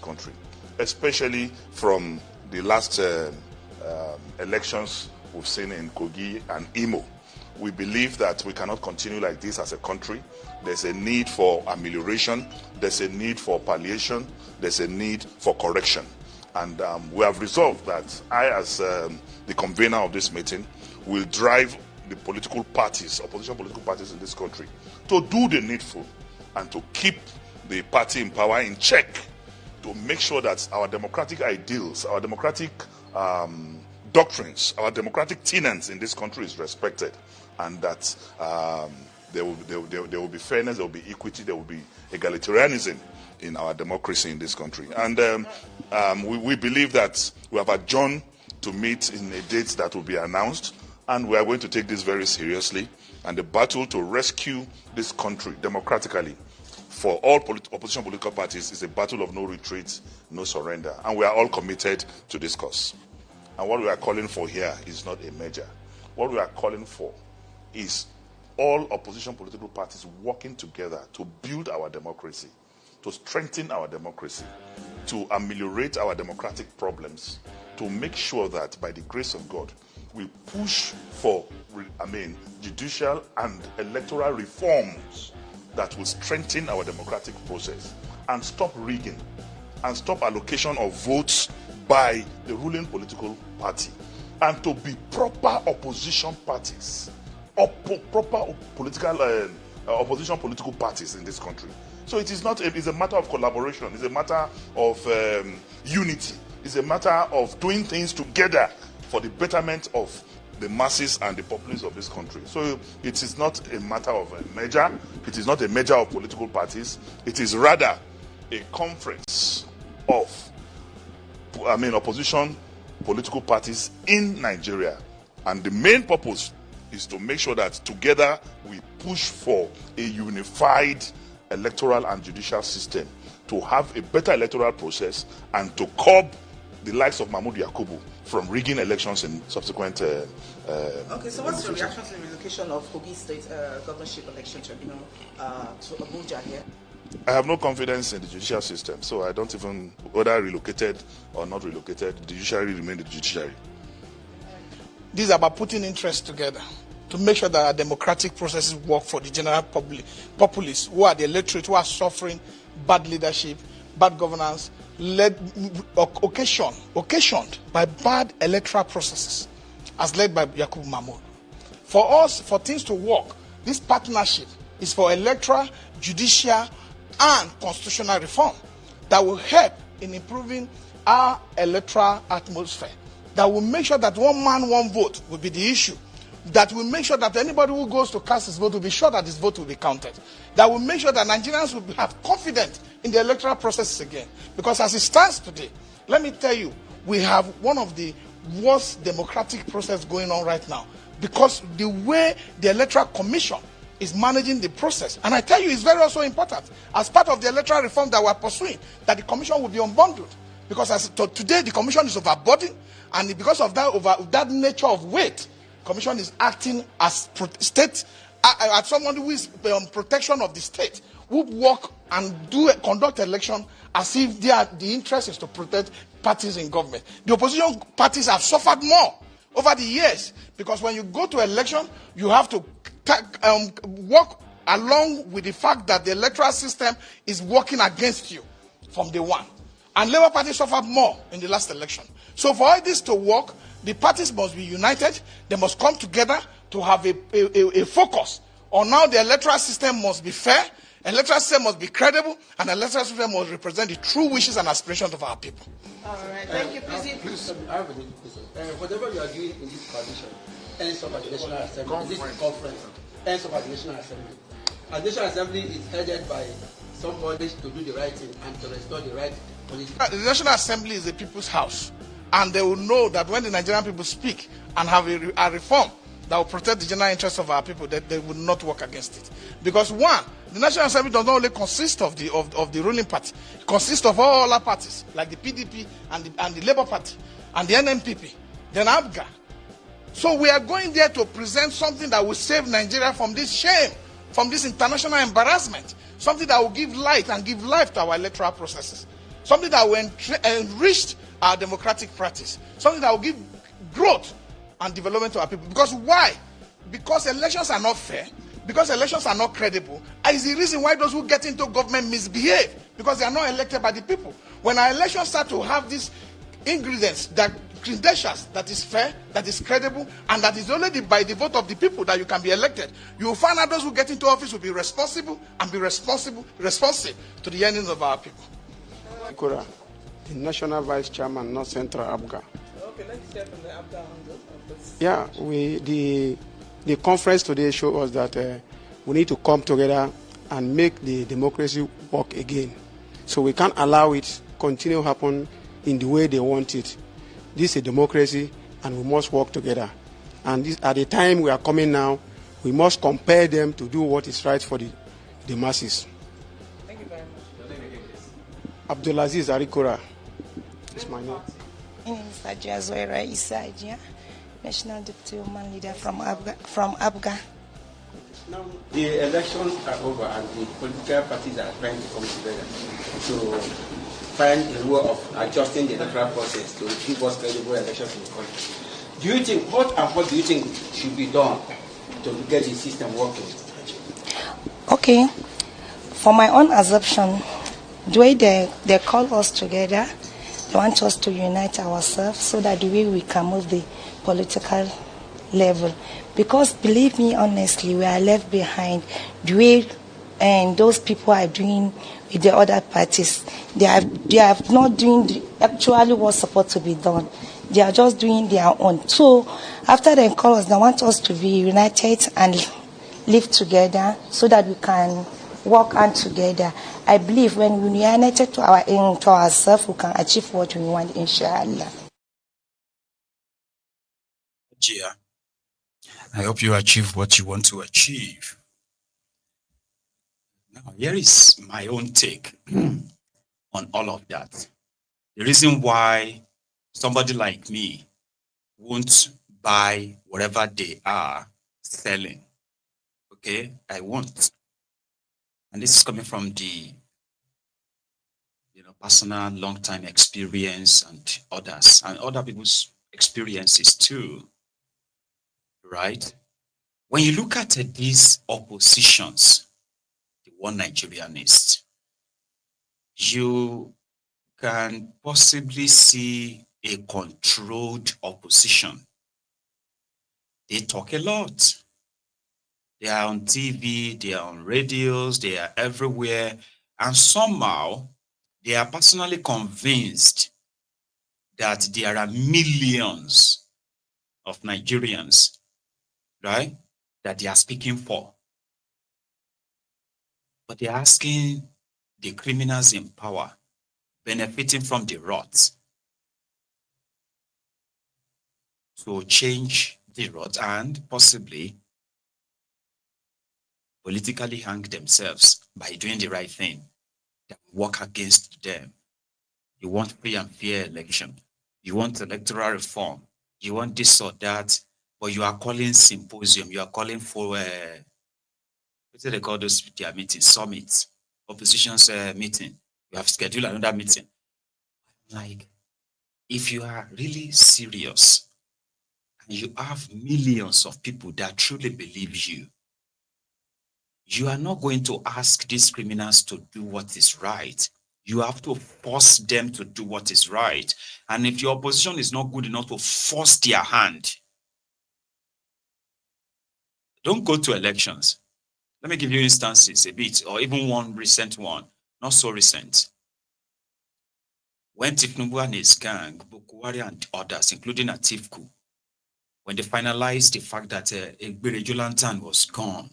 country, especially from the last elections we've seen in Kogi and Imo. We believe that we cannot continue like this as a country. There's a need for amelioration, there's a need for palliation, there's a need for correction. And we have resolved that I, as the convener of this meeting, will drive the political parties, opposition political parties in this country, to do the needful and to keep the party in power in check, to make sure that our democratic ideals, our democratic doctrines, our democratic tenets in this country is respected, and that there will be fairness, there will be equity, there will be egalitarianism in our democracy in this country. And we believe that we have adjourned to meet in a date that will be announced, and we are going to take this very seriously. And the battle to rescue this country democratically for all opposition political parties is a battle of no retreat, no surrender. And we are all committed to this cause. And what we are calling for here is not a measure. What we are calling for is all opposition political parties working together to build our democracy, to strengthen our democracy, to ameliorate our democratic problems, to make sure that by the grace of God, we push for, judicial and electoral reforms that will strengthen our democratic process and stop rigging and stop allocation of votes by the ruling political party, and to be proper opposition parties, proper political opposition political parties in this country. So it is not, it's a matter of collaboration, it's a matter of unity, it's a matter of doing things together for the betterment of the masses and the populace of this country. So it is not a matter of a measure, it is not a measure of political parties, it is rather a conference of opposition political parties in Nigeria. And the main purpose is to make sure that together we push for a unified electoral and judicial system, to have a better electoral process and to curb the likes of Mahmoud Yakubu from rigging elections in subsequent Okay, so what's your reaction to the relocation of Kogi State Governorship Election Tribunal to Abuja here? I have no confidence in the judicial system, so I don't even, whether relocated or not relocated, the judiciary remains the judiciary. This is about putting interests together to make sure that our democratic processes work for the general populace, who are the electorate, who are suffering bad leadership, bad governance, occasioned by bad electoral processes, as led by Yakubu Mahmoud. For us, for things to work, this partnership is for electoral, judicial, and constitutional reform that will help in improving our electoral atmosphere, that will make sure that one man, one vote will be the issue, that will make sure that anybody who goes to cast his vote will be sure that his vote will be counted, that will make sure that Nigerians will have confidence in the electoral processes again. Because as it stands today, let me tell you, we have one of the worst democratic process going on right now, because the way the Electoral Commission is managing the process. And I tell you, it's very also important, as part of the electoral reform that we're pursuing, that the commission will be unbundled. Because as today, the commission is overburdened, and because of that nature of weight, commission is acting as state, as someone who is protection of the state, who work and conduct election as if the interest is to protect parties in government. The opposition parties have suffered more over the years, because when you go to election, you have to work along with the fact that the electoral system is working against you from day one. And Labour Party suffered more in the last election. So for all this to work, the parties must be united. They must come together to have a focus on how the electoral system must be fair, electoral system must be credible, and the electoral system must represent the true wishes and aspirations of our people. All right, thank you. Please, I have a question. Whatever you are doing in this coalition, ends up at the National Assembly, this conference, ends up at the National Assembly. And the National Assembly is headed by somebody to do the right thing and to restore the right political. The National Assembly is the people's house, and they will know that when the Nigerian people speak and have a reform that will protect the general interests of our people, that they will not work against it. Because one, the National Assembly does not only consist of the ruling party, it consists of all other parties, like the PDP and the Labour Party and the NNPP, then ABGA. So we are going there to present something that will save Nigeria from this shame, from this international embarrassment, something that will give light and give life to our electoral processes. something that will enrich our democratic practice, something that will give growth and development to our people. Because why? Because elections are not fair, because elections are not credible, and is the reason why those who get into government misbehave, because they are not elected by the people. When our elections start to have these ingredients, that credentials, that is fair, that is credible, and that is only by the vote of the people that you can be elected, you will find out those who get into office will be responsible and be responsive to the yearnings of our people. Kura, the National Vice Chairman, North Central Abga. Okay, let's hear from the Abga on this. Yeah, the conference today showed us that we need to come together and make the democracy work again. So we can't allow it continue happen in the way they want it. This is a democracy, and we must work together. And this, at the time we are coming now, we must compel them to do what is right for the masses. Thank you very much. Abdulaziz Arikora is my name. My name is Ajia Zoira Isajia, National Deputy Woman Leader from Abga. Now, the elections are over and the political parties are trying to come together to find a way of adjusting the electoral process to give us credible elections in the country. Do you think, what do you think should be done to get the system working? Okay, for my own assumption, the way they call us together, they want us to unite ourselves so that the way we can move the political level. Because believe me honestly, we are left behind. The way and those people are doing with the other parties, they are not doing actually what's supposed to be done. They are just doing their own. So after they call us, they want us to be united and live together so that we can work on together. I believe when we are united to ourselves, we can achieve what we want, inshallah. Gia, I hope you achieve what you want to achieve. Now, here is my own take on all of that. The reason why somebody like me won't buy whatever they are selling, okay? I won't. And this is coming from the personal long-time experience and others, and other people's experiences too, right? When you look at these oppositions, the one Nigerianist, you can possibly see a controlled opposition. They talk a lot. They are on TV, they are on radios, they are everywhere. And somehow, they are personally convinced that there are millions of Nigerians, right, that they are speaking for. But they are asking the criminals in power, benefiting from the rot, to change the rot and possibly politically hang themselves by doing the right thing that work against them. You want free and fair election. You want electoral reform. You want this or that, but you are calling symposium. You are calling for what do they call those their meetings? Summits, opposition's meeting. You have scheduled another meeting. Like, if you are really serious and you have millions of people that truly believe you, you are not going to ask these criminals to do what is right. You have to force them to do what is right. And if your opposition is not good enough to force their hand, don't go to elections. Let me give you instances a bit, or even one recent one, not so recent. When Tinubu and his gang, Bokuwari and others, including Atifku, when they finalized the fact that Egberejo Lantern was gone,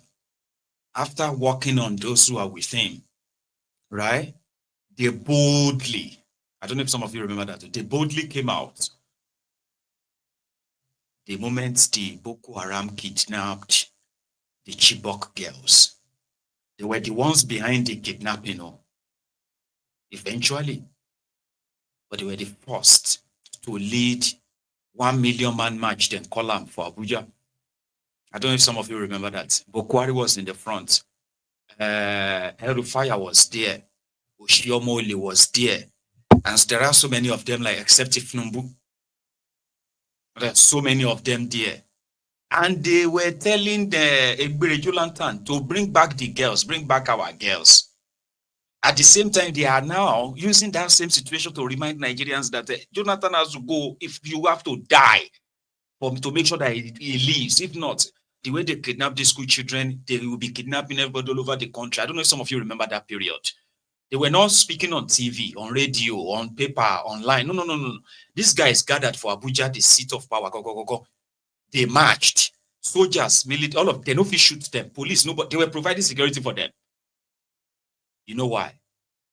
after working on those who are with him, right? They boldly, I don't know if some of you remember that, they boldly came out the moment the Boko Haram kidnapped the Chibok girls. They were the ones behind the kidnapping, eventually. But they were the first to lead 1 million man march, then column for Abuja. I don't know if some of you remember that. Bokwari was in the front. Herufaya was there. Oshiomole was there. And there are so many of them, like except Tinubu. There are so many of them there. And they were telling the Egbereju Lantern to bring back the girls, bring back our girls. At the same time, they are now using that same situation to remind Nigerians that Jonathan has to go if you have to die to make sure that he leaves. If not, the way they kidnap the school children, they will be kidnapping everybody all over the country. I don't know if some of you remember that period. They were not speaking on TV, on radio, on paper, online. No. These guys gathered for Abuja, the seat of power. Go. They marched. Soldiers, military, all of them, no fish shoot them. Police, nobody. They were providing security for them. You know why?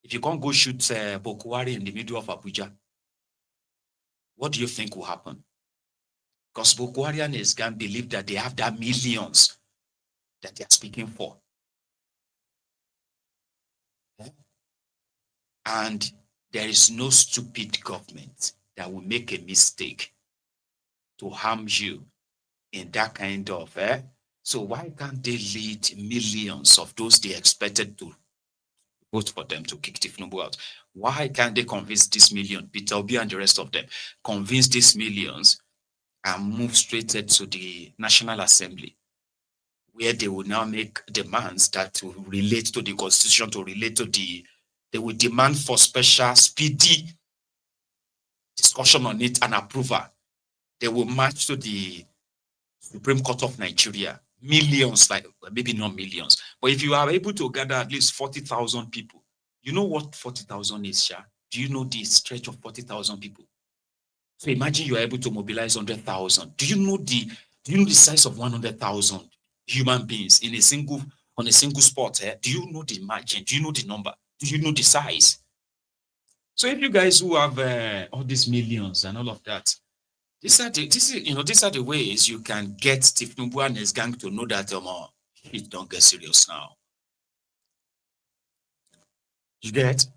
If you can't go shoot Bokwari in the middle of Abuja, what do you think will happen? Because Bokwari and his gang believe that they have that millions that they are speaking for. And there is no stupid government that will make a mistake to harm you in that kind of So why can't they lead millions of those they expected to vote for them to kick Tinubu out? Why can't they convince this million, Peter Obi and the rest of them, convince these millions and move straight to the National Assembly, where they will now make demands that will relate to the Constitution, they will demand for special, speedy discussion on it and approval. They will march to the Supreme Court of Nigeria. Millions, like maybe not millions, but if you are able to gather at least 40,000 people, you know what 40,000 is, Sha? Do you know the stretch of 40,000 people? So imagine you are able to mobilize 100,000. Do you know the size of 100,000 human beings on a single spot? Do you know the margin? Do you know the number? Do you know the size? So if you guys who have all these millions and all of that, these are the ways you can get Tinubu and his gang to know that it don't get serious now. You get?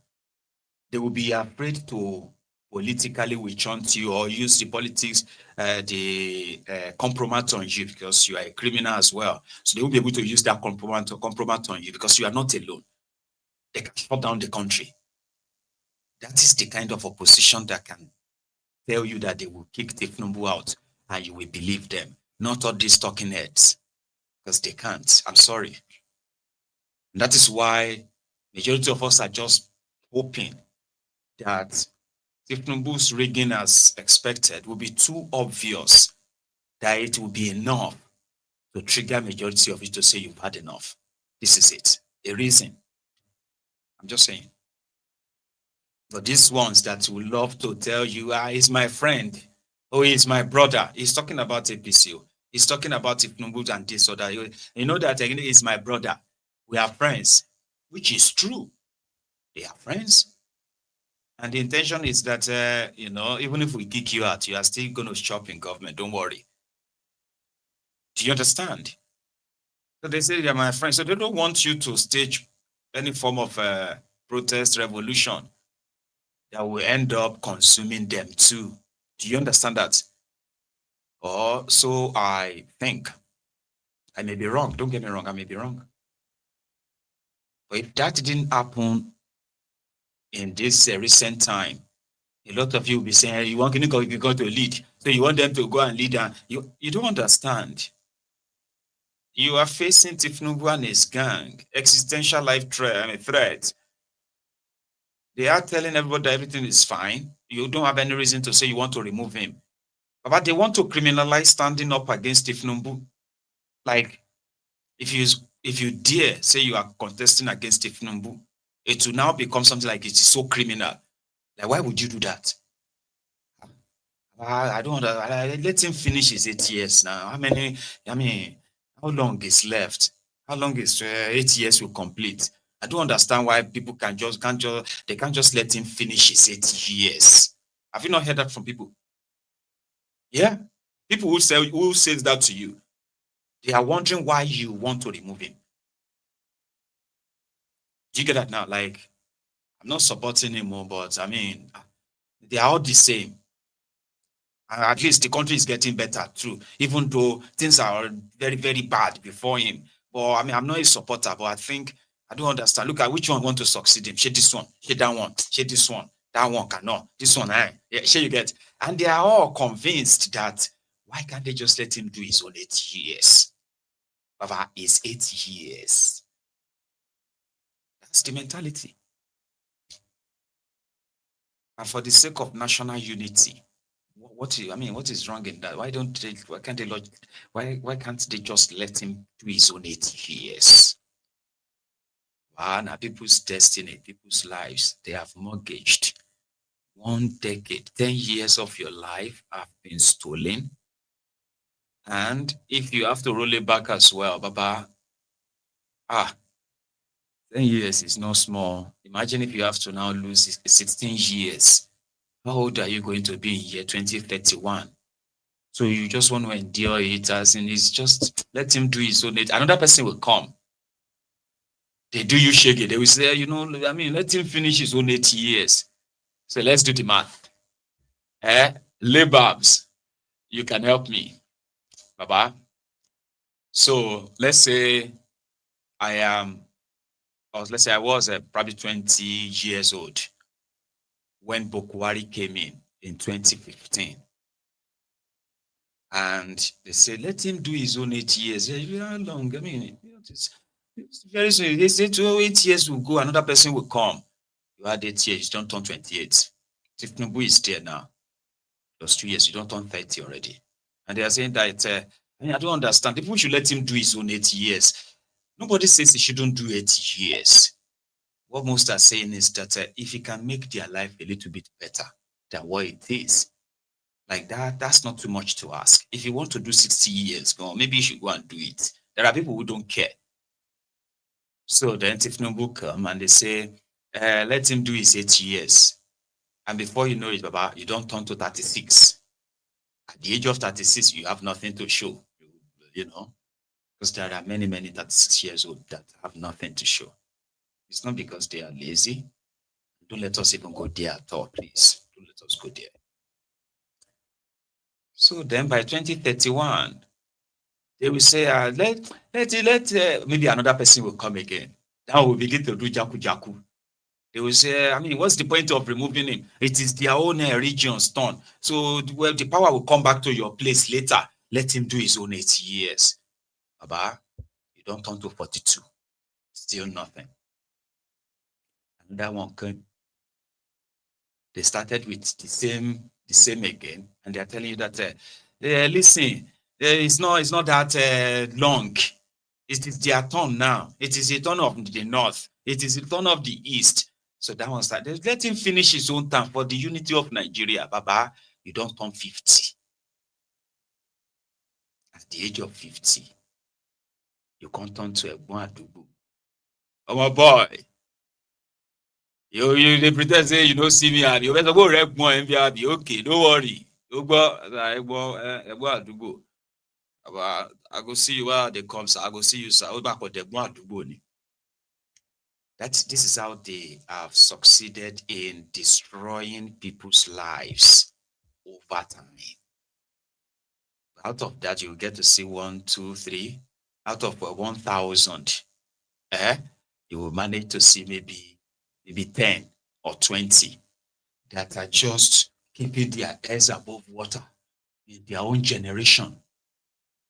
They will be afraid to politically witch hunt you or use the politics, the compromise on you because you are a criminal as well. So they will be able to use that compromise on you because you are not alone. They can shut down the country. That is the kind of opposition that can tell you that they will kick Tinubu out and you will believe them. Not all these talking heads, because they can't. I'm sorry. And that is why majority of us are just hoping that Tinubu's rigging as expected will be too obvious that it will be enough to trigger majority of you to say you've had enough. This is it. The reason. I'm just saying. But these ones that will love to tell you, he's my friend, he's my brother. He's talking about APC. He's talking about Tinubu and this or that. You know that again, he's my brother. We are friends, which is true. They are friends. And the intention is that, even if we kick you out, you are still going to shop in government. Don't worry. Do you understand? So they say they're my friends. So they don't want you to stage any form of protest revolution that will end up consuming them too. Do you understand that? Or so I think. I may be wrong. Don't get me wrong. I may be wrong. But if that didn't happen in this recent time, a lot of you will be saying, hey, you want to go to lead. So you want them to go and lead. And you don't understand. You are facing Tinubu and his gang, existential life threat. They are telling everybody that everything is fine. You don't have any reason to say you want to remove him. But they want to criminalize standing up against Tinubu. Like, if you dare say you are contesting against Tinubu, it will now become something like it is so criminal. Like, why would you do that? I don't let him finish his 8 years now. How long is left? How long is 8 years will complete? I don't understand why people can't just let him finish his 8 years. Have you not heard that from people? Yeah. People who says that to you, they are wondering why you want to remove him. Do you get that now? Like, I'm not supporting him more, but they are all the same. At least the country is getting better too, even though things are very, very bad before him. But I'm not a supporter, but I don't understand. Look at which one want to succeed him. Share this one, share that one, share this one. That one cannot. This one, yeah, sure you get. And they are all convinced that why can't they just let him do his own 8 years? Baba is 8 years. That's the mentality. And for the sake of national unity, what is wrong in that? Why can't they just let him do his own 8 years? Now people's destiny, people's lives, they have mortgaged 1 decade, 10 years of your life have been stolen. And if you have to roll it back as well, Baba, 10 years is not small. Imagine if you have to now lose 16 years. How old are you going to be in year 2031? So you just want to endure it, as in it's just let him do his own. Another person will come. They do you shake it. They will say, let him finish his own 8 years. So let's do the math. Lababs, you can help me, Baba. So let's say I was probably 20 years old when Bokwari came in 2015. And they say, let him do his own 8 years. Yeah, how long? It's very soon. They say 8 years will go, another person will come. You had 8 years, you don't turn 28. Tinubu is there now. Plus 2 years, you don't turn 30 already. And they are saying that, I don't understand. People should let him do his own 8 years. Nobody says he shouldn't do 8 years. What most are saying is that if he can make their life a little bit better than what it is, like that's not too much to ask. If you want to do 60 years, maybe you should go and do it. There are people who don't care. So then Tinubu come and they say, let him do his 8 years. And before you know it, Baba, you don't turn to 36. At the age of 36, you have nothing to show, because there are many, many 36 years old that have nothing to show. It's not because they are lazy. Don't let us even go there at all, please. Don't let us go there. So then by 2031, they will say, maybe another person will come again. Now we'll begin to do jaku. They will say, what's the point of removing him? It is their own region's turn. So, the power will come back to your place later. Let him do his own 8 years. Baba, you don't turn to 42. Still nothing. Another one came. They started with the same again, and they're telling you that, listen, it's not that long. It is their turn now. It is the turn of the north. It is the turn of the east. So that one started. Let him finish his own term for the unity of Nigeria. Baba, you don't turn 50. At the age of 50, you can't turn to a Adubu. Oh my boy. You they pretend say you don't see me and you better go rep more and be okay. Don't worry. You go Adubu. I go see you where they come, sir. I go see you, sir. This is how they have succeeded in destroying people's lives over time. Out of that, you get to see 1, 2, 3. Out of 1,000, you will manage to see maybe 10 or 20 that are just keeping their heads above water in their own generation.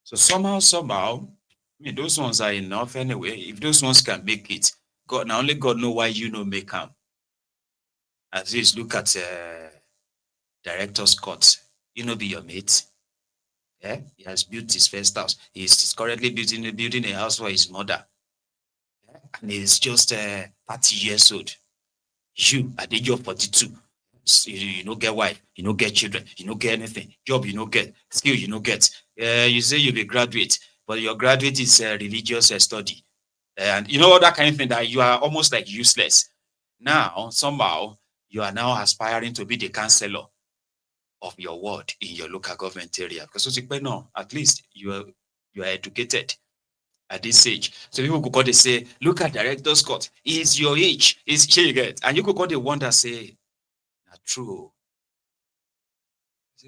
So somehow, those ones are enough anyway. If those ones can make it, only God know why you know make them. At least look at Director's Cut. Be your mate. Yeah, he has built his first house. He's currently building a house for his mother. Yeah? And he's just 30 years old. You at the age of 42. You don't get wife, you don't get children, you don't get anything. Job, you don't get. Skill, you don't get. You say you'll be graduate, but your graduate is religious study. And all that kind of thing, that you are almost like useless. Now, somehow, you are now aspiring to be the counselor of your ward in your local government area. Because at least you are educated at this age. So people could call, they say, look at Director's Cut. Is your age, is you get. And you could call the one that say, not true.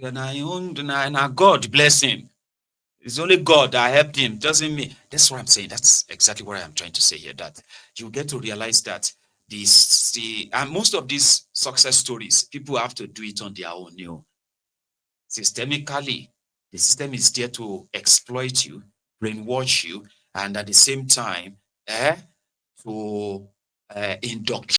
Now God bless him. It's only God that helped him, doesn't mean. That's what I'm saying. That's exactly what I'm trying to say here. That you get to realize that and most of these success stories, people have to do it on their own. Systemically, the system is there to exploit you, brainwash you, and at the same time, to indoctrinate